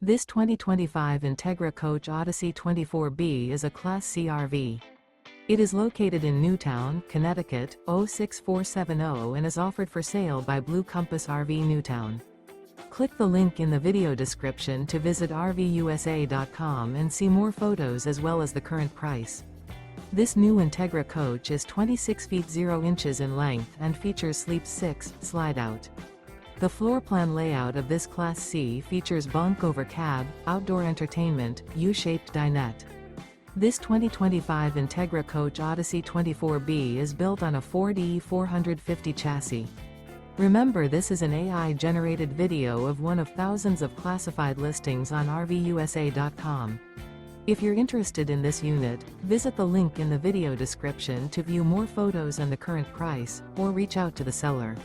This 2025 Entegra Coach Odyssey 24B is a Class C RV. It is located in Newtown, Connecticut, 06470 and is offered for sale by Blue Compass RV Newtown. Click the link in the video description to visit RVUSA.com and see more photos as well as the current price. This new Entegra Coach is 26 feet 0 inches in length and features Sleep 6 Slideout. The floor plan layout of this Class C features bunk over cab, outdoor entertainment, U-shaped dinette. This 2025 Entegra Coach Odyssey 24B is built on a Ford E450 chassis. Remember, this is an AI-generated video of one of thousands of classified listings on RVUSA.com. If you're interested in this unit, visit the link in the video description to view more photos and the current price, or reach out to the seller.